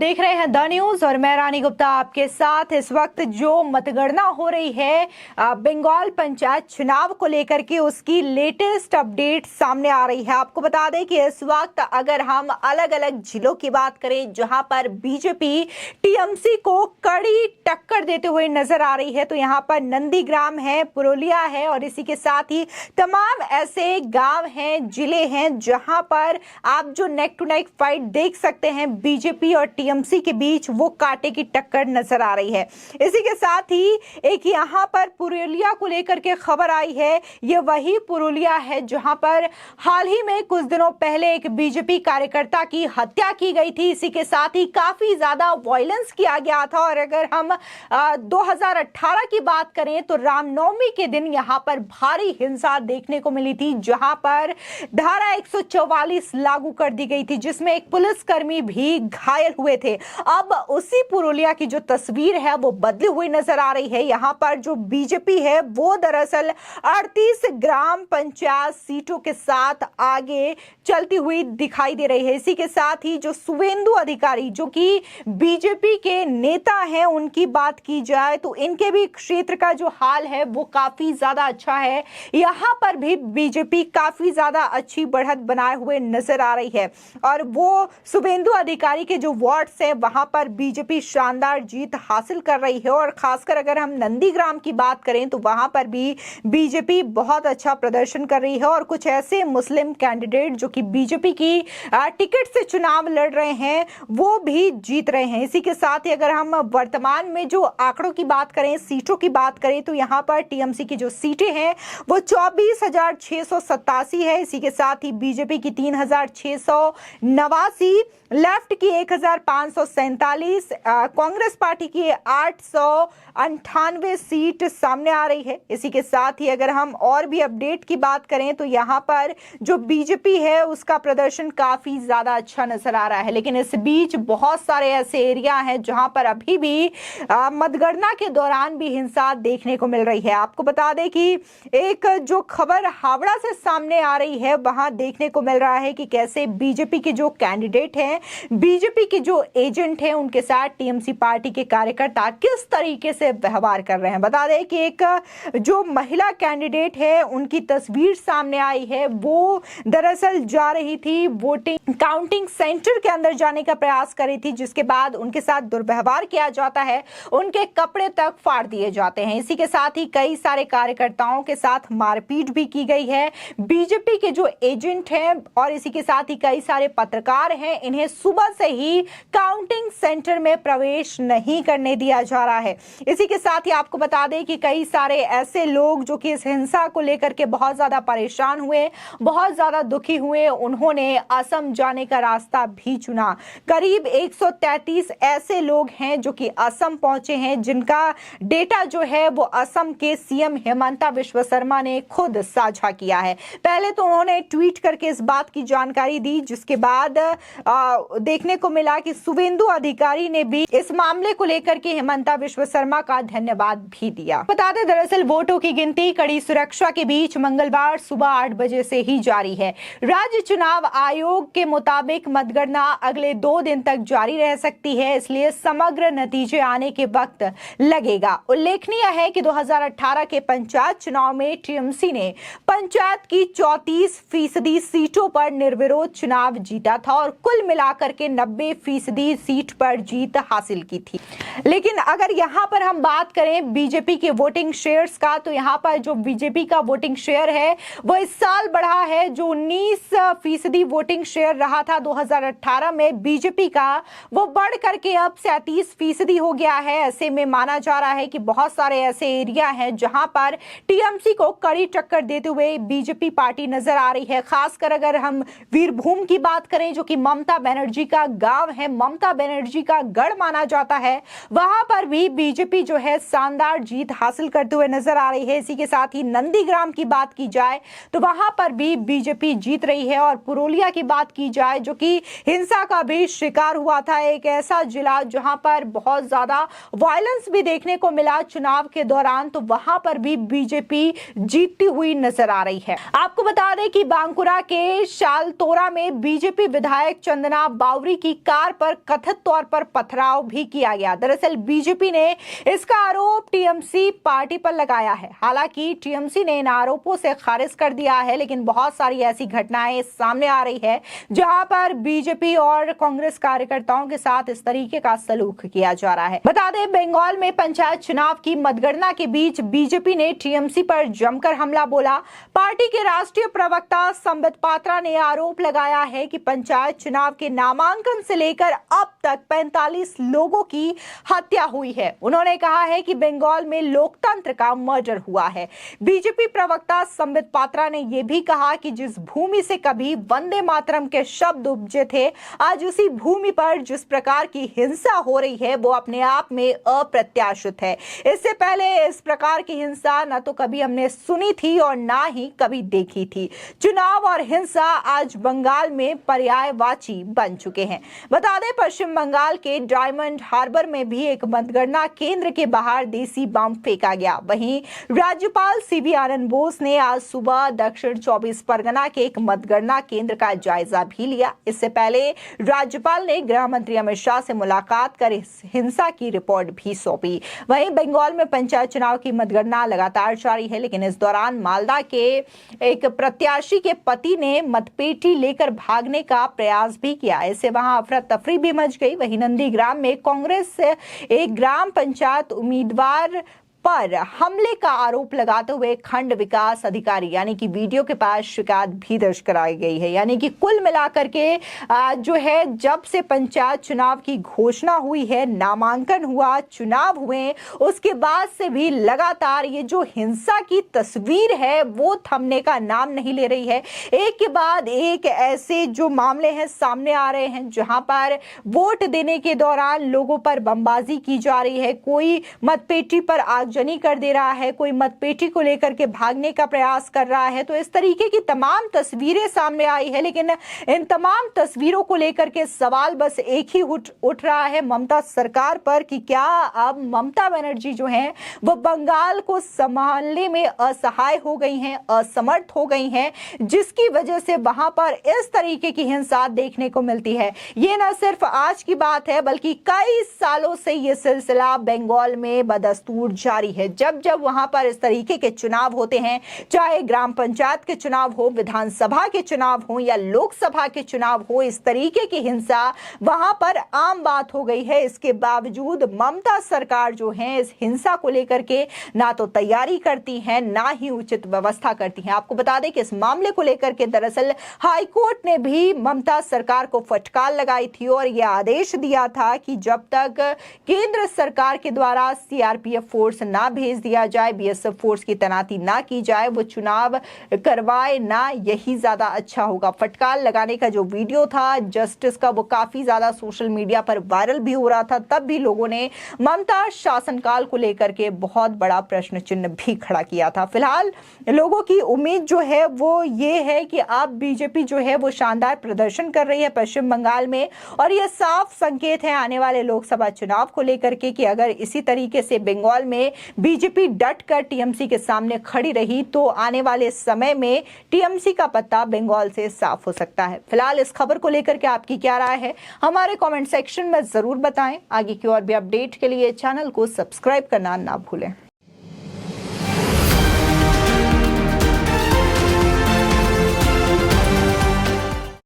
देख रहे हैं द न्यूज और मैं रानी गुप्ता आपके साथ। इस वक्त जो मतगणना हो रही है बंगाल पंचायत चुनाव को लेकर के, उसकी लेटेस्ट अपडेट सामने आ रही है। आपको बता दें कि इस वक्त अगर हम अलग अलग जिलों की बात करें जहां पर बीजेपी टीएमसी को कड़ी टक्कर देते हुए नजर आ रही है, तो यहां पर नंदीग्राम है, पुरुलिया है और इसी के साथ ही तमाम ऐसे गांव हैं, जिले हैं जहां पर आप जो नेक टू नेक फाइट देख सकते हैं बीजेपी और टीएमसी के बीच, वो कांटे की टक्कर नजर आ रही है। इसी के साथ ही एक यहां पर पुरुलिया को लेकर के खबर आई है। ये वही पुरुलिया है जहां पर हाल ही में कुछ दिनों पहले एक बीजेपी कार्यकर्ता की हत्या की गई थी। इसी के साथ ही काफी ज्यादा वायलेंस किया गया था। और अगर हम 2018 की बात करें तो रामनवमी के दिन यहां पर भारी हिंसा देखने को मिली थी, जहां पर धारा 144 लागू कर दी गई थी, जिसमें एक पुलिसकर्मी भी घायल हुए थे। अब उसी पुरुलिया की जो तस्वीर है वो बदली हुई नजर आ रही है। यहां पर जो बीजेपी है वो दरअसल 38 ग्राम पंचायत सीटों के साथ आगे चलती हुई दिखाई दे रही है। इसी के साथ ही जो शुवेंदु अधिकारी जो कि बीजेपी के नेता हैं, उनकी बात की जाए तो इनके भी क्षेत्र का जो हाल है वो काफी ज्यादा अच्छा है। यहां पर भी बीजेपी काफी ज्यादा अच्छी बढ़त बनाए हुए नजर आ रही है। और वो शुवेंदु अधिकारी के जो वार्ड्स है वहां पर बीजेपी शानदार जीत हासिल कर रही है। और खासकर अगर हम नंदीग्राम की बात करें तो वहां पर भी बीजेपी बहुत अच्छा प्रदर्शन कर रही है। और कुछ ऐसे मुस्लिम कैंडिडेट जो कि बीजेपी की टिकट से चुनाव लड़ रहे हैं वो भी जीत रहे हैं। इसी के साथ ही अगर हम वर्तमान में जो आंकड़ों की बात करें, सीटों की बात करें, तो यहाँ पर टीएमसी की जो सीटें हैं वो 24,687 है। इसी के साथ ही बीजेपी की 3,689, लेफ्ट की 1,547, कांग्रेस पार्टी की 898 सीट सामने आ रही है। इसी के साथ ही अगर हम और भी अपडेट की बात करें तो यहाँ पर जो बीजेपी है उसका प्रदर्शन काफी ज्यादा अच्छा नजर आ रहा है। लेकिन इस बीच बहुत सारे ऐसे एरिया हैं जहां पर अभी भी मतगणना के दौरान भी हिंसा देखने को मिल रही है। आपको बता दें कि एक जो खबर हावड़ा से सामने आ रही है, वहां देखने को मिल रहा है कि कैसे बीजेपी के जो कैंडिडेट हैं, बीजेपी के जो एजेंट हैं, उनके साथ टीएमसी पार्टी के कार्यकर्ता किस तरीके से व्यवहार कर रहे हैं। बता दें कि एक जो महिला कैंडिडेट है उनकी तस्वीर सामने आई है। वो दरअसल जा रही थी वोटिंग काउंटिंग सेंटर के अंदर जाने का प्रयास कर रही थी, जिसके बाद उनके साथ दुर्व्यवहार किया जाता है, उनके कपड़े तक फाड़ दिए जाते हैं। इसी के साथ ही कई सारे कार्यकर्ताओं के साथ मारपीट भी की गई है। बीजेपी के जो एजेंट हैं और इसी के साथ ही कई सारे पत्रकार हैं, इन्हें सुबह से ही काउंटिंग सेंटर में प्रवेश नहीं करने दिया जा रहा है। इसी के साथ ही आपको बता दें कि कई सारे ऐसे लोग जो कि इस हिंसा को लेकर के बहुत ज्यादा परेशान हुए, बहुत ज्यादा दुखी हुए, उन्होंने असम जाने का रास्ता भी चुना। करीब 133 ऐसे लोग हैं जो कि असम पहुंचे हैं, जिनका डेटा जो है वो असम के सीएम हेमंता बिश्व शर्मा ने खुद साझा किया है। पहले तो उन्होंने ट्वीट करके इस बात की जानकारी दी, जिसके बाद देखने को मिला कि शुवेंदु अधिकारी ने भी इस मामले को लेकर के हेमंता बिश्व शर्मा का धन्यवाद भी दिया। बता दें दरअसल वोटों की गिनती कड़ी सुरक्षा के बीच मंगलवार सुबह 8 बजे से ही जारी है। राज्य चुनाव आयोग के मुताबिक मतगणना अगले 2 दिन तक जारी रह सकती है, इसलिए समग्र नतीजे आने के वक्त लगेगा। उल्लेखनीय है कि 2018 के पंचायत चुनाव में टीएमसी ने पंचायत की 34% सीटों पर निर्विरोध चुनाव जीता था और कुल मिलाकर के 90% सीट पर जीत हासिल की थी। लेकिन अगर यहां पर हम बात करें बीजेपी के वोटिंग शेयर्स का, तो यहां पर जो बीजेपी का वोटिंग शेयर है वो इस साल बढ़ा है। जो 19% वोटिंग शेयर रहा था 2018 में बीजेपी का, वो बढ़ करके अब 37% हो गया है। ऐसे में माना जा रहा है कि बहुत सारे ऐसे एरिया हैं जहां पर टीएमसी को कड़ी टक्कर देते हुए बीजेपी पार्टी नजर आ रही है। खासकर अगर हम वीरभूम की बात करें, जो कि ममता बनर्जी का गांव है, ममता बनर्जी का गढ़ माना जाता है, वहां पर भी बीजेपी जो है शानदार जीत हासिल करते हुए नजर आ रही है। इसी के साथ ही नंदीग्राम की बात की जाए तो वहां पर भी बीजेपी जीत रही है। और पुरुलिया की बात की जाए जो कि हिंसा का भी शिकार हुआ था, एक ऐसा जिला जहां पर बहुत ज्यादा वायलेंस भी देखने को मिला चुनाव के दौरान, तो वहां पर भी बीजेपी जीतती हुई नजर आ रही है। आपको बता दें कि बांकुरा के शालतोरा में बीजेपी विधायक चंदना बावरी की कार पर कथित तौर पर पथराव भी किया गया। दरअसल बीजेपी ने इसका आरोप टीएमसी पार्टी पर लगाया है। हालांकि टीएमसी ने इन आरोपों से खारिज कर दिया है, लेकिन बहुत सारी ऐसी घटनाएं सामने आ रही है जहां पर बीजेपी और कांग्रेस कार्यकर्ताओं के साथ इस तरीके का सलूक किया जा रहा है। बता दें, बंगाल में पंचायत चुनाव की मतगणना के बीच बीजेपी ने टीएमसी पर जमकर हमला बोला। पार्टी के राष्ट्रीय प्रवक्ता संबित पात्रा ने आरोप लगाया है कि पंचायत चुनाव के नामांकन से लेकर अब तक 45 लोगों की हत्या हुई है। उन्होंने कहा है कि बंगाल में लोकतंत्र का मर्डर हुआ है। बीजेपी प्रवक्ता संबित पात्रा ने यह भी कहा कि जिस भूमि से कभी वंदे मातरम के शब्द उपजे थे, आज उसी भूमि पर जिस प्रकार की हिंसा हो रही है वो अपने आप में अप्रत्याशित है। इससे पहले इस प्रकार की हिंसा न तो कभी हमने सुनी थी और ना ही कभी देखी थी। चुनाव और हिंसा आज बंगाल में पर्यायवाची बन चुके हैं। बता दें, पश्चिम बंगाल के डायमंड हार्बर में भी एक मतगणना केंद्र के बाहर देसी बम फेंका गया। वहीं राज्यपाल सीवी आनंद बोस ने आज सुबह दक्षिण 24 परगना के एक मतगणना केंद्र का जायजा भी लिया। इससे पहले राज्यपाल ने गृह मंत्री अमित शाह से मुलाकात कर इस हिंसा की रिपोर्ट भी सौंपी। वहीं बंगाल में पंचायत चुनाव की मतगणना लगातार जारी है, लेकिन इस दौरान मालदा के एक प्रत्याशी के पति ने मतपेटी लेकर भागने का प्रयास भी किया। इससे वहां अफरा तफरी भी मच गई। वहीं नंदीग्राम में कांग्रेस एक ग्राम पंचायत उम्मीदवार पर हमले का आरोप लगाते हुए खंड विकास अधिकारी यानी कि वीडियो के पास शिकायत भी दर्ज कराई गई है। यानी कि कुल मिलाकर के जो है, जब से पंचायत चुनाव की घोषणा हुई है, नामांकन हुआ, चुनाव हुए, उसके बाद से भी लगातार ये जो हिंसा की तस्वीर है वो थमने का नाम नहीं ले रही है। एक के बाद एक ऐसे जो मामले हैं सामने आ रहे हैं जहां पर वोट देने के दौरान लोगों पर बमबाजी की जा रही है। कोई मतपेटी पर आग जनी कर दे रहा है, कोई मतपेटी को लेकर के भागने का प्रयास कर रहा है। तो इस तरीके की तमाम तस्वीरें सामने आई है, लेकिन इन तमाम तस्वीरों को लेकर के सवाल बस एक ही उठ रहा है ममता सरकार पर कि क्या अब ममता बनर्जी जो हैं वो बंगाल को संभालने में असहाय हो गई हैं, असमर्थ हो गई हैं, जिसकी वजह से वहां पर इस तरीके की हिंसा देखने को मिलती है। ये न सिर्फ आज की बात है, बल्कि कई सालों से ये सिलसिला बंगाल में बदस्तूर जारी है। जब जब वहां पर इस तरीके के चुनाव होते हैं, चाहे ग्राम पंचायत के चुनाव हो, विधानसभा के चुनाव हो या लोकसभा के चुनाव हो, इस तरीके की हिंसा वहां पर आम बात हो गई है। इसके बावजूद ममता सरकार जो है इस हिंसा को लेकर के ना तो तैयारी करती है, ना ही उचित व्यवस्था करती है। आपको बता दें कि इस मामले को लेकर के दरअसल हाईकोर्ट ने भी ममता सरकार को फटकार लगाई थी और यह आदेश दिया था कि जब तक केंद्र सरकार के द्वारा सीआरपीएफ फोर्स ना भेज दिया जाए, बीएसएफ फोर्स की तैनाती ना की जाए, वो चुनाव करवाए ना, यही ज्यादा अच्छा होगा। फटकार लगाने का जो वीडियो था जस्टिस का वो काफी ज्यादा सोशल मीडिया पर वायरल भी हो रहा था। तब भी लोगों ने ममता शासनकाल को लेकर के बहुत बड़ा प्रश्न चिन्ह भी खड़ा किया था। फिलहाल लोगों की उम्मीद जो है वो ये है कि अब बीजेपी जो है वो शानदार प्रदर्शन कर रही है पश्चिम बंगाल में, और यह साफ संकेत है आने वाले लोकसभा चुनाव को लेकर के कि अगर इसी तरीके से बंगाल में बीजेपी डट कर टीएमसी के सामने खड़ी रही तो आने वाले समय में टीएमसी का पत्ता बंगाल से साफ हो सकता है। फिलहाल इस खबर को लेकर के आपकी क्या राय है, हमारे कमेंट सेक्शन में जरूर बताएं। आगे की और भी अपडेट के लिए चैनल को सब्सक्राइब करना ना भूलें।